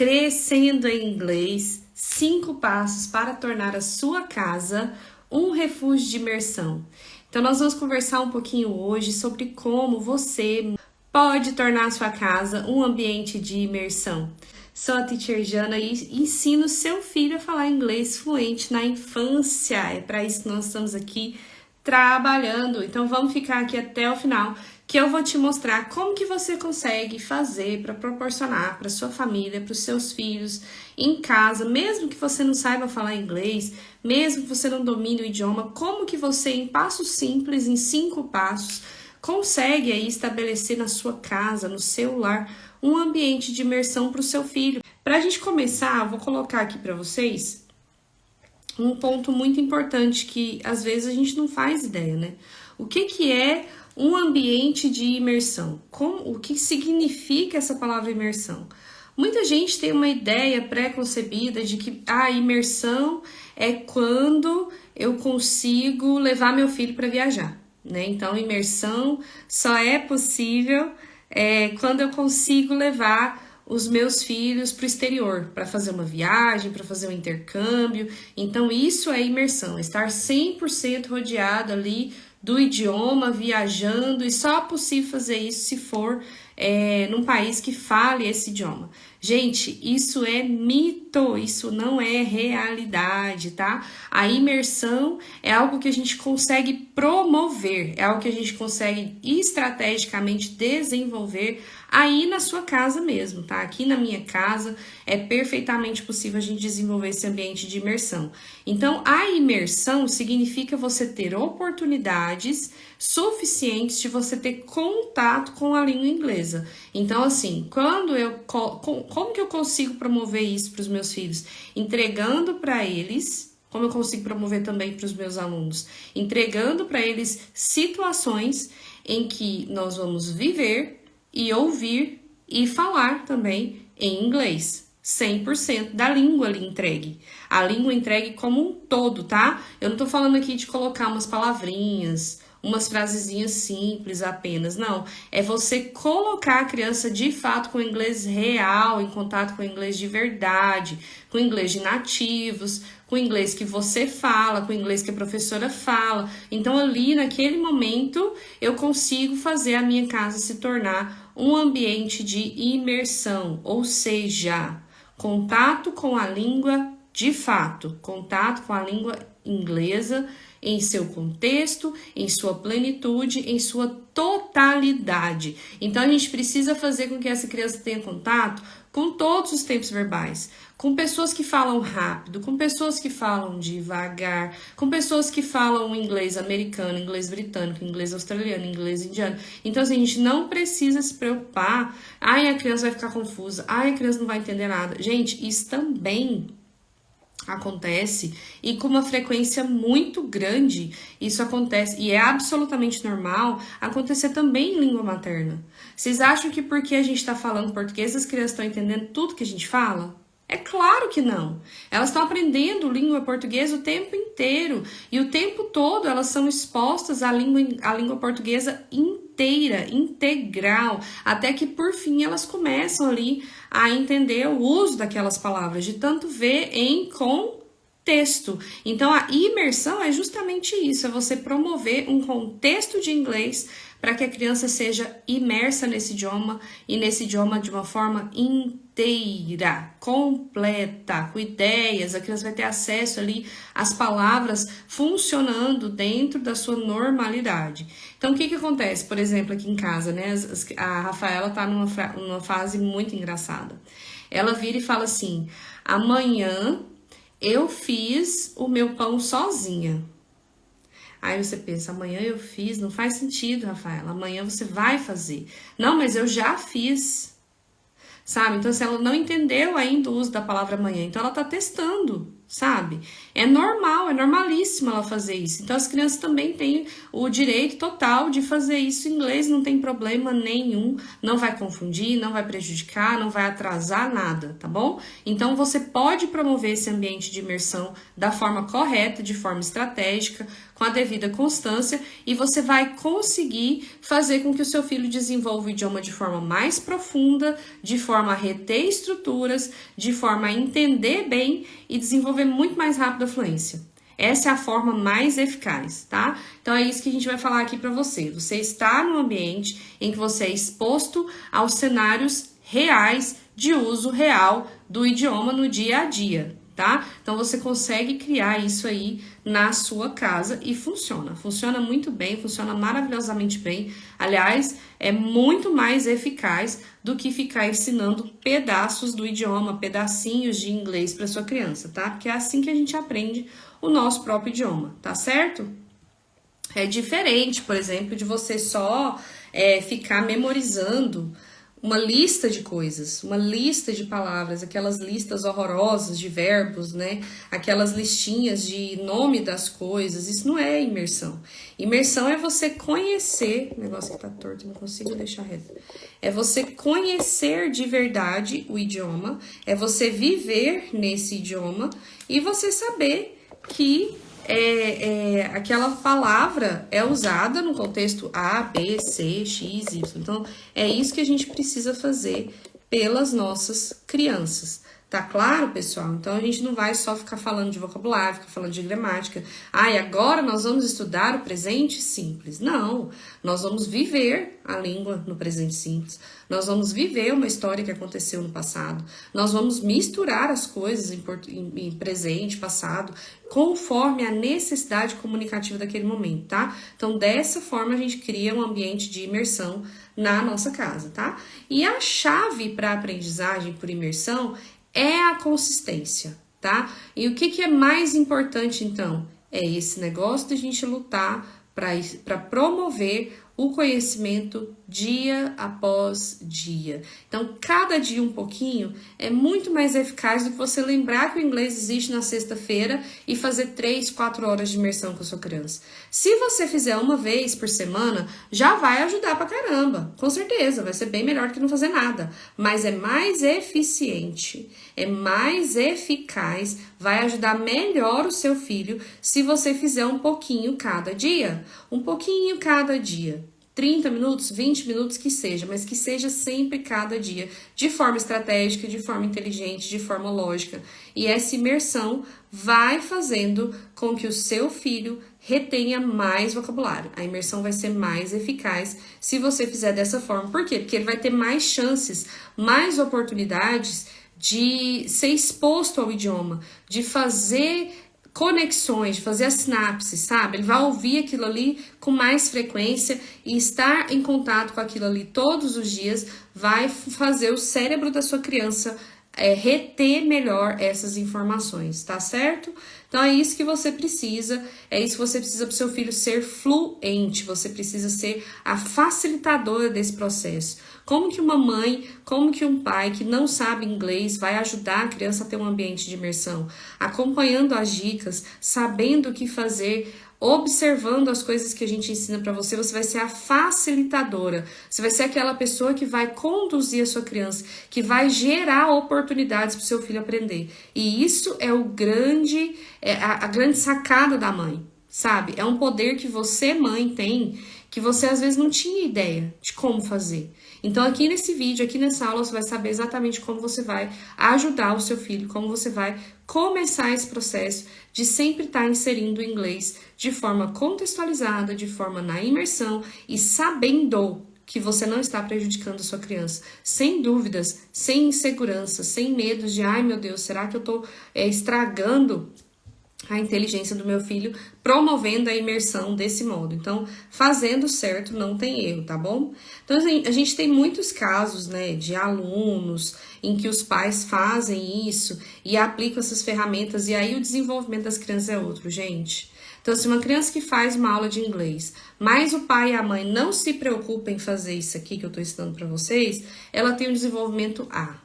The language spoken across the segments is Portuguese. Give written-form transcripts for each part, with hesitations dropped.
Crescendo em Inglês, 5 passos para tornar a sua casa um refúgio de imersão. Então nós vamos conversar um pouquinho hoje sobre como você pode tornar a sua casa um ambiente de imersão. Sou a Teacher Jana e ensino seu filho a falar inglês fluente na infância. É para isso que nós estamos aqui trabalhando. Então vamos ficar aqui até o final, que eu vou te mostrar como que você consegue fazer para proporcionar para sua família, para os seus filhos em casa, mesmo que você não saiba falar inglês, mesmo que você não domine o idioma, como que você em passos simples, em 5 passos, consegue aí estabelecer na sua casa, no seu lar, um ambiente de imersão para o seu filho. Para a gente começar, eu vou colocar aqui para vocês um ponto muito importante que às vezes a gente não faz ideia, né? O que é um ambiente de imersão? O que significa essa palavra imersão? Muita gente tem uma ideia pré-concebida de que a imersão é quando eu consigo levar meu filho para viajar, né? Então, imersão só é possível quando eu consigo levar os meus filhos para o exterior, para fazer uma viagem, para fazer um intercâmbio. Então, isso é imersão, estar 100% rodeado ali do idioma, viajando, e só é possível fazer isso se for num país que fale esse idioma. Gente, isso é mito, isso não é realidade, tá? A imersão é algo que a gente consegue promover, é algo que a gente consegue estrategicamente desenvolver aí na sua casa mesmo, tá? Aqui na minha casa é perfeitamente possível a gente desenvolver esse ambiente de imersão. Então, a imersão significa você ter oportunidades suficientes de você ter contato com a língua inglesa. Então, assim, como que eu consigo promover isso para os meus filhos? Entregando para eles, como eu consigo promover também para os meus alunos? Entregando para eles situações em que nós vamos viver e ouvir e falar também em inglês. 100% da língua ali entregue. A língua entregue como um todo, tá? Eu não tô falando aqui de colocar umas palavrinhas, umas frasezinhas simples apenas, não. É você colocar a criança de fato com o inglês real, em contato com o inglês de verdade, com o inglês de nativos, com o inglês que você fala, com o inglês que a professora fala. Então ali, naquele momento, eu consigo fazer a minha casa se tornar um ambiente de imersão, ou seja, contato com a língua de fato, contato com a língua inglesa em seu contexto, em sua plenitude, em sua totalidade. Então, a gente precisa fazer com que essa criança tenha contato com todos os tempos verbais, com pessoas que falam rápido, com pessoas que falam devagar, com pessoas que falam inglês americano, inglês britânico, inglês australiano, inglês indiano. Então, assim, a gente não precisa se preocupar, ai, a criança vai ficar confusa, ai, a criança não vai entender nada. Gente, isso também acontece, e com uma frequência muito grande. Isso acontece, e é absolutamente normal acontecer também em língua materna. Vocês acham que porque a gente está falando português, as crianças estão entendendo tudo que a gente fala? É claro que não. Elas estão aprendendo língua portuguesa o tempo inteiro, e o tempo todo elas são expostas à língua portuguesa inteira, integral, até que por fim elas começam ali a entender o uso daquelas palavras, de tanto ver em contexto. Então a imersão é justamente isso, é você promover um contexto de inglês para que a criança seja imersa nesse idioma, e nesse idioma de uma forma inteira, completa, com ideias. A criança vai ter acesso ali às palavras funcionando dentro da sua normalidade. Então, o que acontece? Por exemplo, aqui em casa, né? A Rafaela tá numa fase muito engraçada. Ela vira e fala assim: amanhã eu fiz o meu pão sozinha. Aí você pensa, amanhã eu fiz, não faz sentido, Rafaela, amanhã você vai fazer. Não, mas eu já fiz, sabe? Então, se ela não entendeu ainda o uso da palavra amanhã, então ela tá testando, sabe? É normal, é normalíssimo ela fazer isso. Então as crianças também têm o direito total de fazer isso em inglês, não tem problema nenhum, não vai confundir, não vai prejudicar, não vai atrasar nada, tá bom? Então você pode promover esse ambiente de imersão da forma correta, de forma estratégica, com a devida constância, e você vai conseguir fazer com que o seu filho desenvolva o idioma de forma mais profunda, de forma a reter estruturas, de forma a entender bem e desenvolver muito mais rápido a fluência. Essa é a forma mais eficaz, tá? Então é isso que a gente vai falar aqui para você. Você está num ambiente em que você é exposto aos cenários reais de uso real do idioma no dia a dia, tá? Então você consegue criar isso aí na sua casa e funciona muito bem, funciona maravilhosamente bem. Aliás, é muito mais eficaz do que ficar ensinando pedaços do idioma, pedacinhos de inglês para sua criança, tá? Porque é assim que a gente aprende o nosso próprio idioma, tá certo? É diferente, por exemplo, de você só ficar memorizando uma lista de coisas, uma lista de palavras, aquelas listas horrorosas de verbos, né? Aquelas listinhas de nome das coisas. Isso não é imersão. Imersão é você conhecer... O negócio que tá torto, não consigo deixar reto. É você conhecer de verdade o idioma, é você viver nesse idioma e você saber que aquela palavra é usada no contexto A, B, C, X, Y. Então, é isso que a gente precisa fazer pelas nossas crianças. Tá claro, pessoal? Então, a gente não vai só ficar falando de vocabulário, ficar falando de gramática. E agora nós vamos estudar o presente simples. Não, nós vamos viver a língua no presente simples. Nós vamos viver uma história que aconteceu no passado. Nós vamos misturar as coisas em presente, passado, conforme a necessidade comunicativa daquele momento, tá? Então, dessa forma, a gente cria um ambiente de imersão na nossa casa, tá? E a chave para a aprendizagem por imersão é a consistência, tá? E o que é mais importante, então? É esse negócio de a gente lutar para promover o conhecimento dia após dia. Então, cada dia um pouquinho é muito mais eficaz do que você lembrar que o inglês existe na sexta-feira e fazer 3, 4 horas de imersão com a sua criança. Se você fizer uma vez por semana, já vai ajudar pra caramba. Com certeza, vai ser bem melhor do que não fazer nada. Mas é mais eficiente, é mais eficaz, vai ajudar melhor o seu filho se você fizer um pouquinho cada dia. Um pouquinho cada dia. 30 minutos, 20 minutos que seja, mas que seja sempre cada dia, de forma estratégica, de forma inteligente, de forma lógica. E essa imersão vai fazendo com que o seu filho retenha mais vocabulário. A imersão vai ser mais eficaz se você fizer dessa forma. Por quê? Porque ele vai ter mais chances, mais oportunidades de ser exposto ao idioma, de fazer conexões, de fazer as sinapses, sabe? Ele vai ouvir aquilo ali com mais frequência e estar em contato com aquilo ali todos os dias vai fazer o cérebro da sua criança reter melhor essas informações, tá certo? Então é isso que você precisa, é isso que você precisa para o seu filho ser fluente, você precisa ser a facilitadora desse processo. Como que uma mãe, como que um pai que não sabe inglês vai ajudar a criança a ter um ambiente de imersão? Acompanhando as dicas, sabendo o que fazer, observando as coisas que a gente ensina para você, você vai ser a facilitadora. Você vai ser aquela pessoa que vai conduzir a sua criança, que vai gerar oportunidades para o seu filho aprender. E isso é a grande sacada da mãe, sabe? É um poder que você, mãe, tem, que você às vezes não tinha ideia de como fazer. Então aqui nesse vídeo, aqui nessa aula, você vai saber exatamente como você vai ajudar o seu filho, como você vai começar esse processo de sempre estar inserindo o inglês de forma contextualizada, de forma na imersão e sabendo que você não está prejudicando a sua criança, sem dúvidas, sem insegurança, sem medos de, ai meu Deus, será que eu estou estragando a inteligência do meu filho, promovendo a imersão desse modo. Então, fazendo certo, não tem erro, tá bom? Então, a gente tem muitos casos, né, de alunos em que os pais fazem isso e aplicam essas ferramentas e aí o desenvolvimento das crianças é outro, gente. Então, se uma criança que faz uma aula de inglês, mas o pai e a mãe não se preocupam em fazer isso aqui que eu tô ensinando para vocês, ela tem um desenvolvimento A.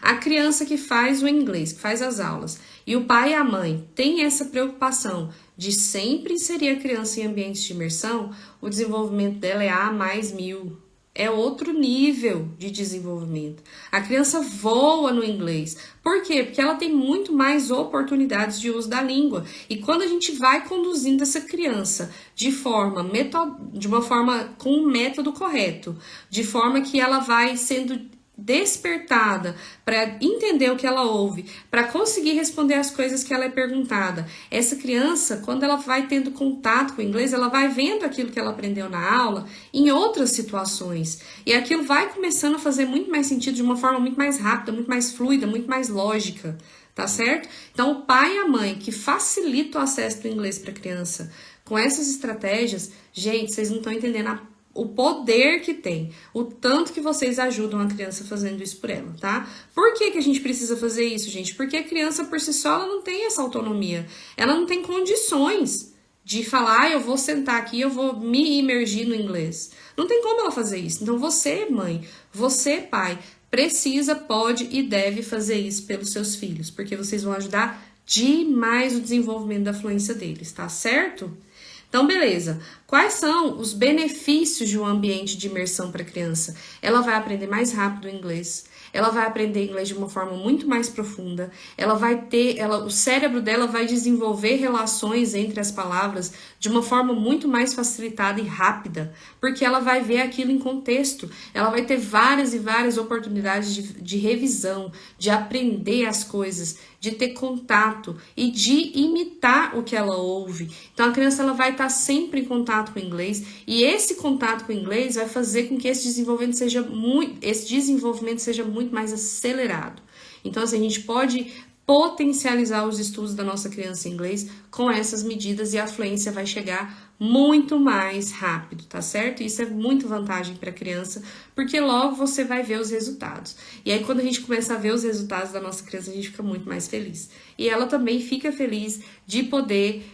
a criança que faz o inglês, que faz as aulas, e o pai e a mãe têm essa preocupação de sempre inserir a criança em ambientes de imersão, o desenvolvimento dela é A mais 1000. É outro nível de desenvolvimento. A criança voa no inglês. Por quê? Porque ela tem muito mais oportunidades de uso da língua. E quando a gente vai conduzindo essa criança de uma forma com um método correto, de forma que ela vai sendo despertada para entender o que ela ouve, para conseguir responder as coisas que ela é perguntada. Essa criança, quando ela vai tendo contato com o inglês, ela vai vendo aquilo que ela aprendeu na aula em outras situações. E aquilo vai começando a fazer muito mais sentido de uma forma muito mais rápida, muito mais fluida, muito mais lógica, tá certo? Então, o pai e a mãe que facilitam o acesso do inglês para a criança com essas estratégias, gente, vocês não estão entendendo o poder que tem, o tanto que vocês ajudam a criança fazendo isso por ela, tá? Por que a gente precisa fazer isso, gente? Porque a criança por si só ela não tem essa autonomia, ela não tem condições de falar, eu vou sentar aqui, eu vou me imergir no inglês. Não tem como ela fazer isso. Então você, mãe, você, pai, precisa, pode e deve fazer isso pelos seus filhos, porque vocês vão ajudar demais o desenvolvimento da fluência deles, tá certo? Então, beleza. Quais são os benefícios de um ambiente de imersão para a criança? Ela vai aprender mais rápido o inglês, ela vai aprender inglês de uma forma muito mais profunda, o cérebro dela vai desenvolver relações entre as palavras de uma forma muito mais facilitada e rápida, porque ela vai ver aquilo em contexto, ela vai ter várias e várias oportunidades de revisão, de aprender as coisas, de ter contato e de imitar o que ela ouve. Então a criança ela vai estar sempre em contato com o inglês e esse contato com o inglês vai fazer com que esse desenvolvimento seja muito mais acelerado. Então assim, a gente pode potencializar os estudos da nossa criança em inglês com essas medidas e a fluência vai chegar muito mais rápido, tá certo? Isso é muito vantagem para a criança, porque logo você vai ver os resultados. E aí quando a gente começa a ver os resultados da nossa criança, a gente fica muito mais feliz. E ela também fica feliz de poder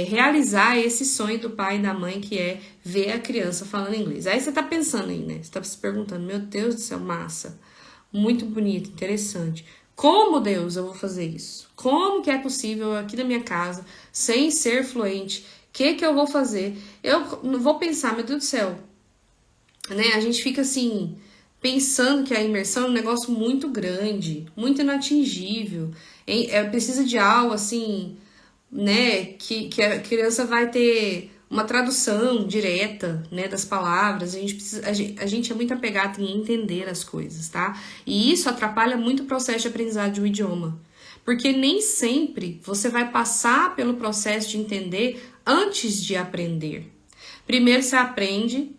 realizar esse sonho do pai e da mãe, que é ver a criança falando inglês. Aí você tá pensando aí, né? Você tá se perguntando, meu Deus do céu, massa, muito bonito, interessante. Como, Deus, eu vou fazer isso? Como que é possível aqui na minha casa, sem ser fluente? O que eu vou fazer? Eu não vou pensar, meu Deus do céu, né? A gente fica assim, pensando que a imersão é um negócio muito grande, muito inatingível. Precisa de algo assim, né? Que a criança vai ter uma tradução direta, né, das palavras. A gente é muito apegado em entender as coisas, tá? E isso atrapalha muito o processo de aprendizado de um idioma. Porque nem sempre você vai passar pelo processo de entender antes de aprender. Primeiro você aprende,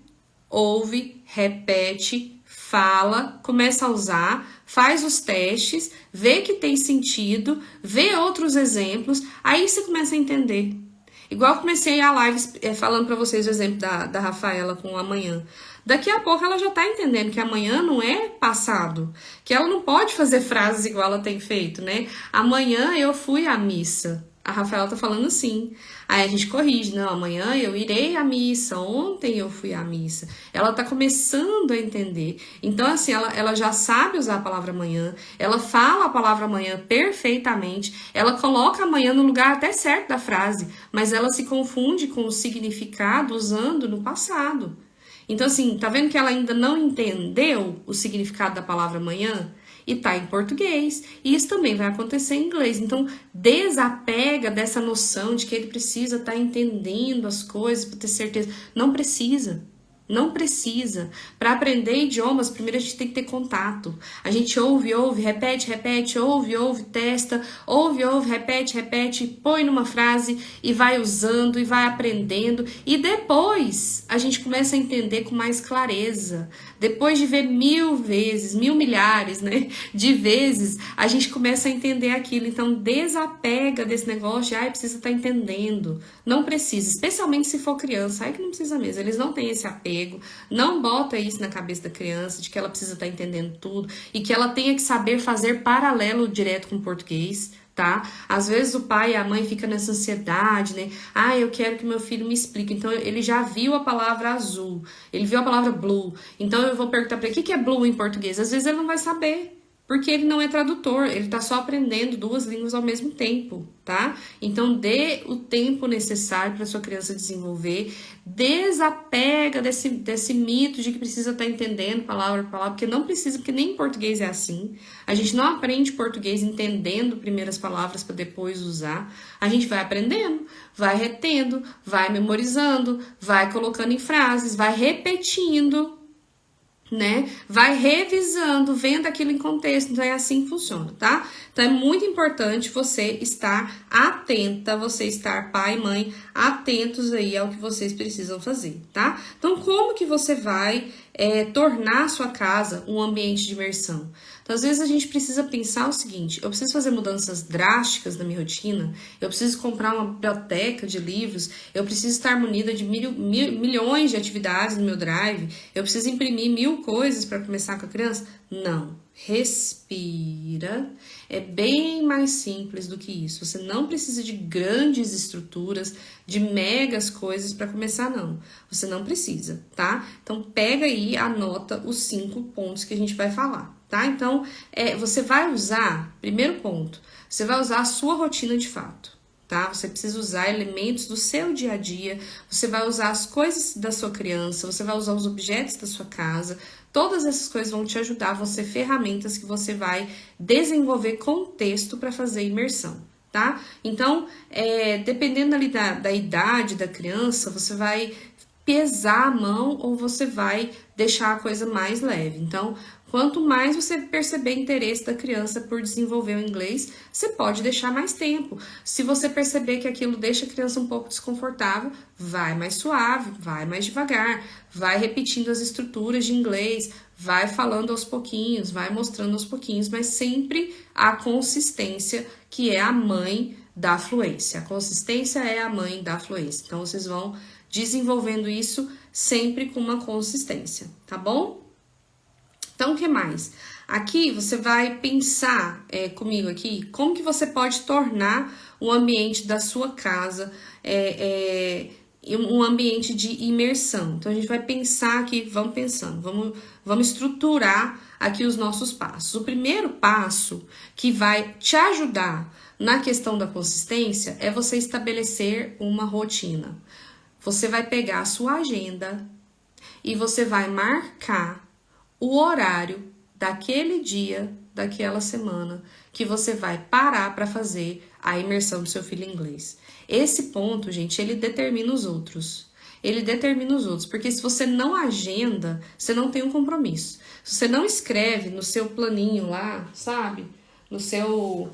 ouve, repete, fala, começa a usar, faz os testes, vê que tem sentido, vê outros exemplos, aí você começa a entender. Igual eu comecei a live falando pra vocês o exemplo da Rafaela com o amanhã. Daqui a pouco ela já tá entendendo que amanhã não é passado, que ela não pode fazer frases igual ela tem feito, né? Amanhã eu fui à missa. A Rafaela tá falando assim. Aí a gente corrige, não, amanhã eu irei à missa, ontem eu fui à missa. Ela tá começando a entender. Então, assim, ela já sabe usar a palavra amanhã, ela fala a palavra amanhã perfeitamente, ela coloca amanhã no lugar até certo da frase, mas ela se confunde com o significado usando no passado. Então, assim, tá vendo que ela ainda não entendeu o significado da palavra amanhã? E tá em português. E isso também vai acontecer em inglês. Então, desapega dessa noção de que ele precisa estar entendendo as coisas para ter certeza. Não precisa. Não precisa. Para aprender idiomas, primeiro a gente tem que ter contato. A gente ouve, repete, ouve, testa, ouve, repete, põe numa frase e vai usando e vai aprendendo. E depois a gente começa a entender com mais clareza. Depois de ver 1000 vezes, milhares, né, de vezes, a gente começa a entender aquilo. Então, desapega desse negócio de, precisa estar entendendo. Não precisa, especialmente se for criança. Aí que não precisa mesmo, eles não têm esse apego. Não bota isso na cabeça da criança, de que ela precisa estar entendendo tudo e que ela tenha que saber fazer paralelo direto com o português, tá? Às vezes o pai e a mãe ficam nessa ansiedade, né? Eu quero que meu filho me explique. Então ele já viu a palavra azul, ele viu a palavra blue. Então eu vou perguntar para ele, o que é blue em português? Às vezes ele não vai saber. Porque ele não é tradutor, ele tá só aprendendo duas línguas ao mesmo tempo, tá? Então, dê o tempo necessário para sua criança desenvolver, desapega desse mito de que precisa estar entendendo palavra por palavra, porque não precisa, porque nem em português é assim. A gente não aprende português entendendo primeiras palavras para depois usar. A gente vai aprendendo, vai retendo, vai memorizando, vai colocando em frases, vai repetindo, né? Vai revisando, vendo aquilo em contexto. Então é assim que funciona, tá? Então é muito importante você estar atenta, você estar pai e mãe atentos aí ao que vocês precisam fazer, tá? Então como que você vai tornar a sua casa um ambiente de imersão? Então às vezes a gente precisa pensar o seguinte: eu preciso fazer mudanças drásticas na minha rotina, eu preciso comprar uma biblioteca de livros, eu preciso estar munida de milhões de atividades no meu drive, eu preciso imprimir 1000 coisas para começar com a criança? Não. Respira. É bem mais simples do que isso. Você não precisa de grandes estruturas, de megas coisas para começar, não. Você não precisa, tá? Então pega aí, anota os 5 pontos que a gente vai falar, tá? Então você vai usar, primeiro ponto, você vai usar a sua rotina de fato. Tá? Você precisa usar elementos do seu dia a dia, você vai usar as coisas da sua criança, você vai usar os objetos da sua casa. Todas essas coisas vão te ajudar, vão ser ferramentas que você vai desenvolver contexto para fazer imersão, tá? Então, dependendo ali da idade da criança, você vai pesar a mão ou você vai deixar a coisa mais leve. Então, quanto mais você perceber interesse da criança por desenvolver o inglês, você pode deixar mais tempo. Se você perceber que aquilo deixa a criança um pouco desconfortável, vai mais suave, vai mais devagar, vai repetindo as estruturas de inglês, vai falando aos pouquinhos, vai mostrando aos pouquinhos, mas sempre a consistência, que é a mãe da fluência. A consistência é a mãe da fluência. Então, vocês vão desenvolvendo isso sempre com uma consistência, tá bom? Então, o que mais? Aqui você vai pensar comigo aqui como que você pode tornar o ambiente da sua casa um ambiente de imersão. Então, a gente vai pensar aqui, vamos pensando, vamos estruturar aqui os nossos passos. O primeiro passo que vai te ajudar na questão da consistência é você estabelecer uma rotina. Você vai pegar a sua agenda e você vai marcar o horário daquele dia, daquela semana, que você vai parar para fazer a imersão do seu filho em inglês. Esse ponto, gente, ele determina os outros. Ele determina os outros, porque se você não agenda, você não tem um compromisso. Se você não escreve no seu planinho lá, sabe? No seu...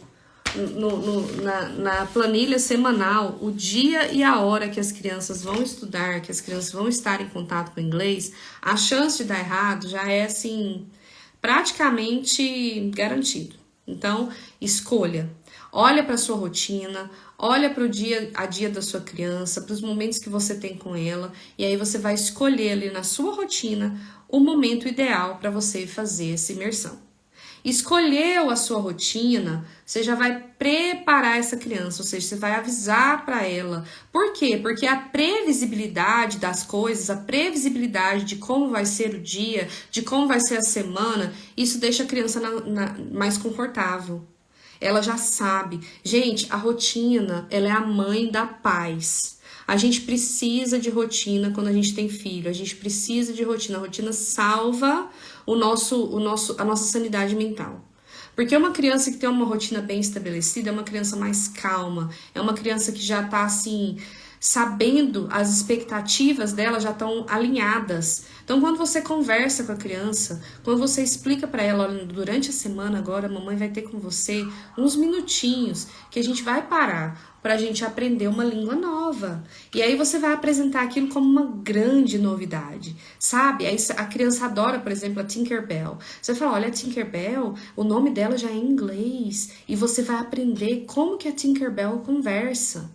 na planilha semanal, o dia e a hora que as crianças vão estudar, que as crianças vão estar em contato com o inglês, a chance de dar errado já é, assim, praticamente garantido. Então, escolha. Olha para a sua rotina, olha para o dia a dia da sua criança, para os momentos que você tem com ela, e aí você vai escolher ali na sua rotina o momento ideal para você fazer essa imersão. Escolheu a sua rotina, você já vai preparar essa criança, ou seja, você vai avisar para ela. Por quê? Porque a previsibilidade das coisas, a previsibilidade de como vai ser o dia, de como vai ser a semana, isso deixa a criança mais confortável. Ela já sabe. Gente, a rotina, ela é a mãe da paz. A gente precisa de rotina quando a gente tem filho. A gente precisa de rotina. A rotina salva a nossa sanidade mental. Porque uma criança que tem uma rotina bem estabelecida é uma criança mais calma. É uma criança que já tá assim, sabendo, as expectativas dela já estão alinhadas. Então, quando você conversa com a criança, quando você explica para ela, olha, durante a semana agora, a mamãe vai ter com você uns minutinhos que a gente vai parar para a gente aprender uma língua nova. E aí você vai apresentar aquilo como uma grande novidade, sabe? Aí a criança adora, por exemplo, a Tinkerbell. Você fala, olha, a Tinkerbell, o nome dela já é em inglês. E você vai aprender como que a Tinkerbell conversa.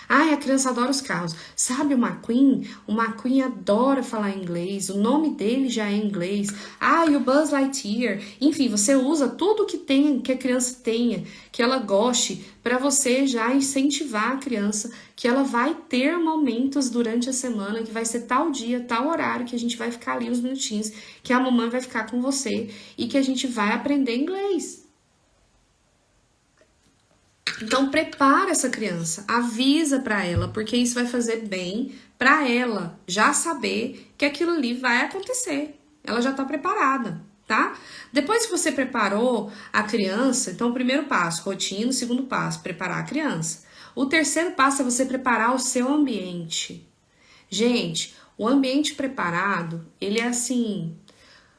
Ai, a criança adora os carros. Sabe o McQueen? O McQueen adora falar inglês, o nome dele já é inglês. Ai, o Buzz Lightyear. Enfim, você usa tudo que tem, que a criança tenha, que ela goste, para você já incentivar a criança que ela vai ter momentos durante a semana, que vai ser tal dia, tal horário, que a gente vai ficar ali uns minutinhos, que a mamãe vai ficar com você e que a gente vai aprender inglês. Então prepara essa criança, avisa para ela, porque isso vai fazer bem para ela já saber que aquilo ali vai acontecer. Ela já tá preparada, tá? Depois que você preparou a criança, então o primeiro passo, rotina, o segundo passo, preparar a criança. O terceiro passo é você preparar o seu ambiente. Gente, o ambiente preparado, ele é assim,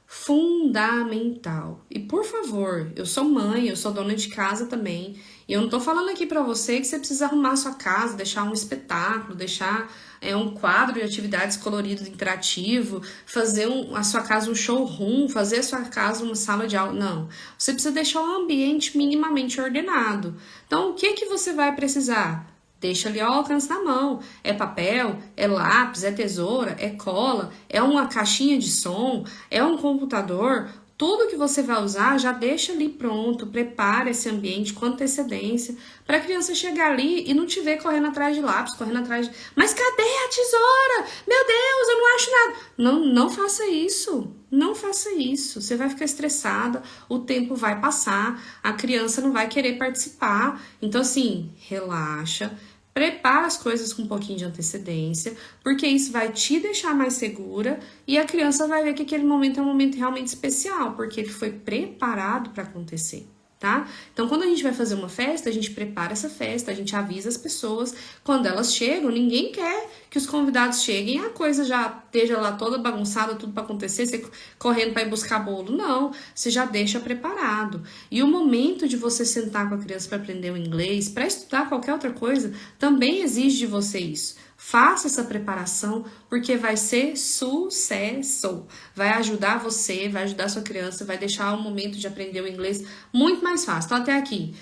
fundamental. E por favor, eu sou mãe, eu sou dona de casa também, e eu não tô falando aqui pra você que você precisa arrumar a sua casa, deixar um espetáculo, deixar um quadro de atividades colorido, interativo, fazer a sua casa um showroom, fazer a sua casa uma sala de aula. Não, você precisa deixar o ambiente minimamente ordenado. Então, o que que você vai precisar? Deixa ali ao alcance da mão. É papel, é lápis, é tesoura, é cola, é uma caixinha de som, é um computador. Tudo que você vai usar, já deixa ali pronto, prepara esse ambiente com antecedência, para a criança chegar ali e não te ver correndo atrás de lápis, correndo atrás de... Mas cadê a tesoura? Meu Deus, eu não acho nada. Não faça isso. Não faça isso. Você vai ficar estressada, o tempo vai passar, a criança não vai querer participar. Então, assim, relaxa. Prepara as coisas com um pouquinho de antecedência, porque isso vai te deixar mais segura e a criança vai ver que aquele momento é um momento realmente especial, porque ele foi preparado para acontecer, tá? Então, quando a gente vai fazer uma festa, a gente prepara essa festa, a gente avisa as pessoas. Quando elas chegam, ninguém quer que os convidados cheguem e a coisa já esteja lá toda bagunçada, tudo para acontecer, você correndo para ir buscar bolo. Não, você já deixa preparado. E o momento de você sentar com a criança para aprender o inglês, para estudar qualquer outra coisa, também exige de você isso. Faça essa preparação, porque vai ser sucesso. Vai ajudar você, vai ajudar a sua criança, vai deixar o momento de aprender o inglês muito mais fácil. Então, até aqui,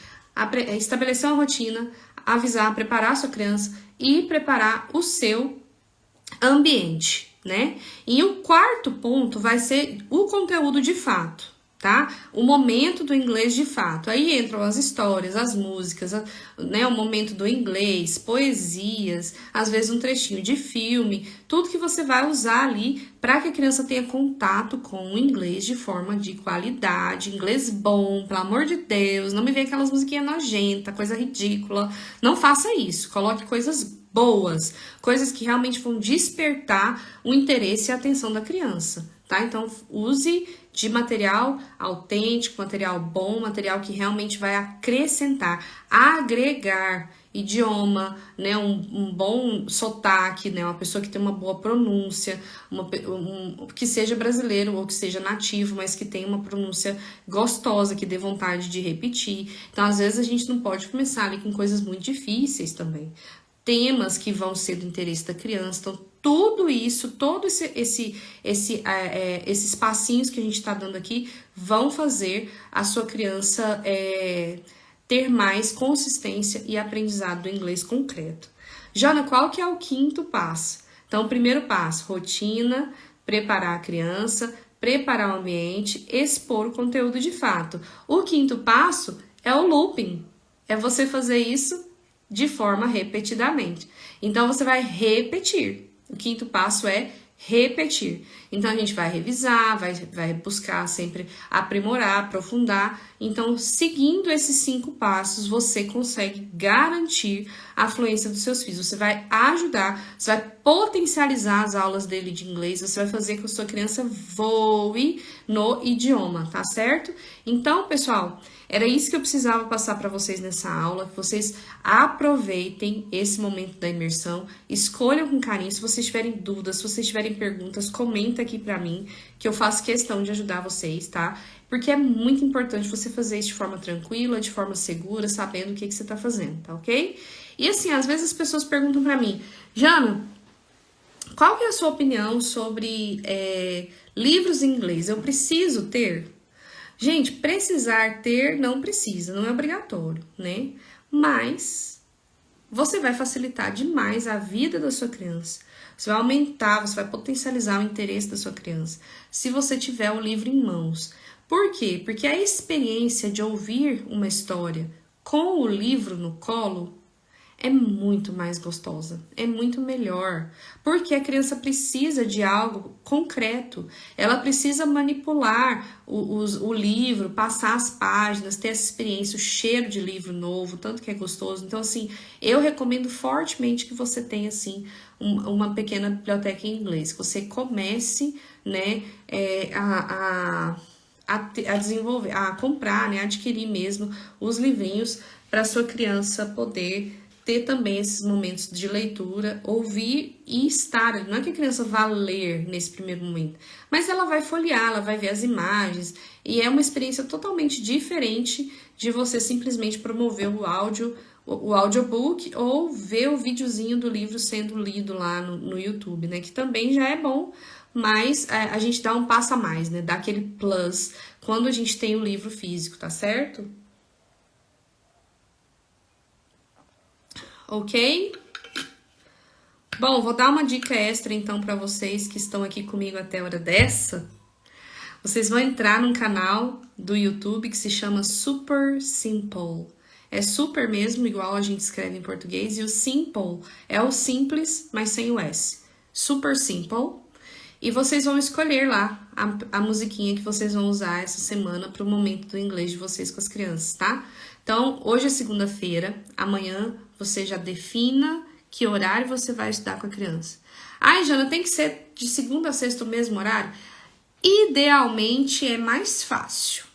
estabelecer uma rotina, avisar, preparar a sua criança e preparar o seu ambiente, né? E o quarto ponto vai ser o conteúdo de fato, tá? O momento do inglês de fato. Aí entram as histórias, as músicas, né? O momento do inglês, poesias, às vezes um trechinho de filme, tudo que você vai usar ali para que a criança tenha contato com o inglês de forma de qualidade, inglês bom, pelo amor de Deus. Não me vê aquelas musiquinhas nojentas, coisa ridícula. Não faça isso. Coloque coisas boas, coisas que realmente vão despertar o interesse e a atenção da criança, tá? Então, use de material autêntico, material bom, material que realmente vai acrescentar, agregar idioma, né, um bom sotaque, né, uma pessoa que tem uma boa pronúncia, que seja brasileiro ou que seja nativo, mas que tenha uma pronúncia gostosa, que dê vontade de repetir. Então, às vezes, a gente não pode começar ali com coisas muito difíceis também. Temas que vão ser do interesse da criança. Então, tudo isso, todos esses passinhos que a gente está dando aqui vão fazer a sua criança ter mais consistência e aprendizado do inglês concreto. Jana, qual que é o quinto passo? Então, o primeiro passo, rotina, preparar a criança, preparar o ambiente, expor o conteúdo de fato. O quinto passo é o looping, é você fazer isso de forma repetidamente. Então, você vai repetir. O quinto passo é repetir. Então, a gente vai revisar, vai buscar sempre aprimorar, aprofundar. Então, seguindo esses 5 passos, você consegue garantir a fluência dos seus filhos. Você vai ajudar, você vai potencializar as aulas dele de inglês, você vai fazer com que a sua criança voe no idioma, tá certo? Então, pessoal, era isso que eu precisava passar para vocês nessa aula, que vocês aproveitem esse momento da imersão, escolham com carinho. Se vocês tiverem dúvidas, se vocês tiverem perguntas, comenta aqui para mim, que eu faço questão de ajudar vocês, tá? Porque é muito importante você fazer isso de forma tranquila, de forma segura, sabendo o que você tá fazendo, tá ok? E assim, às vezes as pessoas perguntam para mim, Jana, qual que é a sua opinião sobre livros em inglês? Eu preciso ter? Gente, precisar ter não precisa, não é obrigatório, né? Mas você vai facilitar demais a vida da sua criança. Você vai aumentar, você vai potencializar o interesse da sua criança, se você tiver o livro em mãos. Por quê? Porque a experiência de ouvir uma história com o livro no colo é muito mais gostosa, é muito melhor, porque a criança precisa de algo concreto, ela precisa manipular o livro, passar as páginas, ter essa experiência, o cheiro de livro novo, tanto que é gostoso. Então, assim, eu recomendo fortemente que você tenha, assim, uma pequena biblioteca em inglês, que você comece, né, a desenvolver, a comprar, né, adquirir mesmo os livrinhos para sua criança poder ter também esses momentos de leitura, ouvir e estar. Não é que a criança vá ler nesse primeiro momento, mas ela vai folhear, ela vai ver as imagens, e é uma experiência totalmente diferente de você simplesmente promover o audiobook ou ver o videozinho do livro sendo lido lá no YouTube, né? Que também já é bom, mas a gente dá um passo a mais, né? Dá aquele plus quando a gente tem o livro físico, tá certo? Ok? Bom, vou dar uma dica extra então para vocês que estão aqui comigo até a hora dessa. Vocês vão entrar num canal do YouTube que se chama Super Simple. É super mesmo, igual a gente escreve em português, e o simple é o simples, mas sem o S. Super Simple. E vocês vão escolher lá a musiquinha que vocês vão usar essa semana para o momento do inglês de vocês com as crianças, tá? Então, hoje é segunda-feira, amanhã você já defina que horário você vai estudar com a criança. Ai, Jana, tem que ser de segunda a sexta o mesmo horário? Idealmente é mais fácil,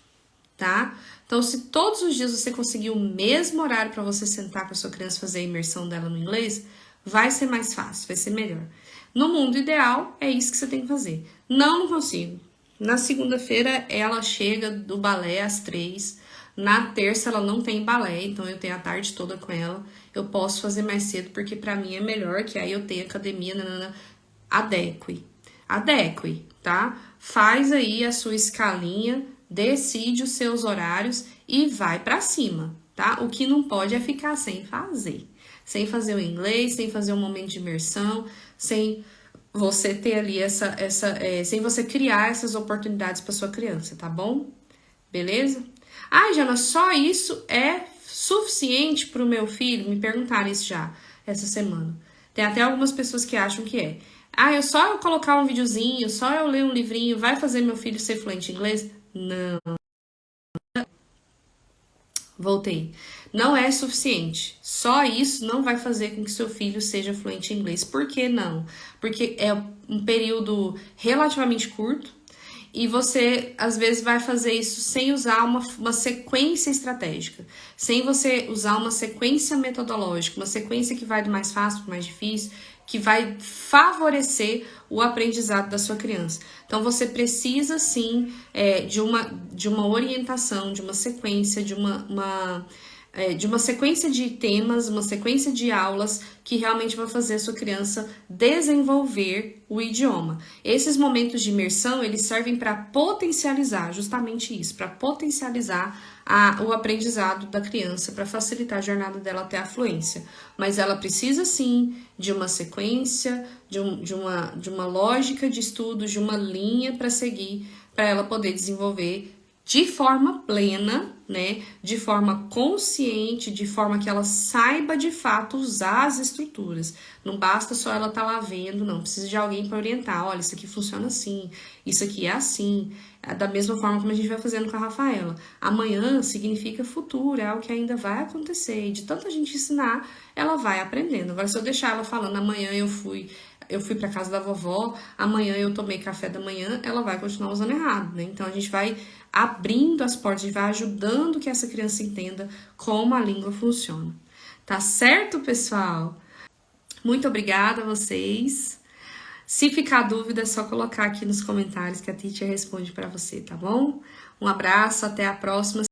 tá? Então, se todos os dias você conseguir o mesmo horário para você sentar com a sua criança e fazer a imersão dela no inglês, vai ser mais fácil, vai ser melhor. No mundo ideal, é isso que você tem que fazer. Não consigo. Na segunda-feira, ela chega do balé às 3. Na terça, ela não tem balé, então eu tenho a tarde toda com ela. Eu posso fazer mais cedo, porque pra mim é melhor, que aí eu tenho academia, nanana. Adeque, tá? Faz aí a sua escalinha, decide os seus horários e vai pra cima, tá? O que não pode é ficar sem fazer. Sem fazer o inglês, sem fazer um momento de imersão, sem você ter ali sem você criar essas oportunidades para sua criança, tá bom? Beleza? Ah, Jana, só isso é suficiente para o meu filho? Me perguntaram isso já essa semana. Tem até algumas pessoas que acham que é. Ah, só eu colocar um videozinho, só eu ler um livrinho, vai fazer meu filho ser fluente em inglês? Não. Voltei. Não é suficiente. Só isso não vai fazer com que seu filho seja fluente em inglês. Por que não? Porque é um período relativamente curto e você, às vezes, vai fazer isso sem usar uma sequência estratégica, sem você usar uma sequência metodológica, uma sequência que vai do mais fácil para o mais difícil, que vai favorecer o aprendizado da sua criança. Então, você precisa, sim, de uma orientação, de uma sequência, de uma sequência de temas, uma sequência de aulas que realmente vai fazer a sua criança desenvolver o idioma. Esses momentos de imersão, eles servem para potencializar justamente isso, para potencializar o aprendizado da criança, para facilitar a jornada dela até a fluência. Mas ela precisa, sim, de uma sequência, de uma lógica de estudos, de uma linha para seguir, para ela poder desenvolver de forma plena, né? De forma consciente, de forma que ela saiba de fato usar as estruturas. Não basta só ela estar lá vendo, não. Precisa de alguém para orientar. Olha, isso aqui funciona assim, isso aqui é assim. Da mesma forma como a gente vai fazendo com a Rafaela. Amanhã significa futuro, é algo que ainda vai acontecer. E de tanta gente ensinar, ela vai aprendendo. Agora, se eu deixar ela falando, amanhã eu fui para casa da vovó, amanhã eu tomei café da manhã, ela vai continuar usando errado, né? Então, a gente vai abrindo as portas, a gente vai ajudando que essa criança entenda como a língua funciona. Tá certo, pessoal? Muito obrigada a vocês. Se ficar dúvida, é só colocar aqui nos comentários que a teacher responde para você, tá bom? Um abraço, até a próxima.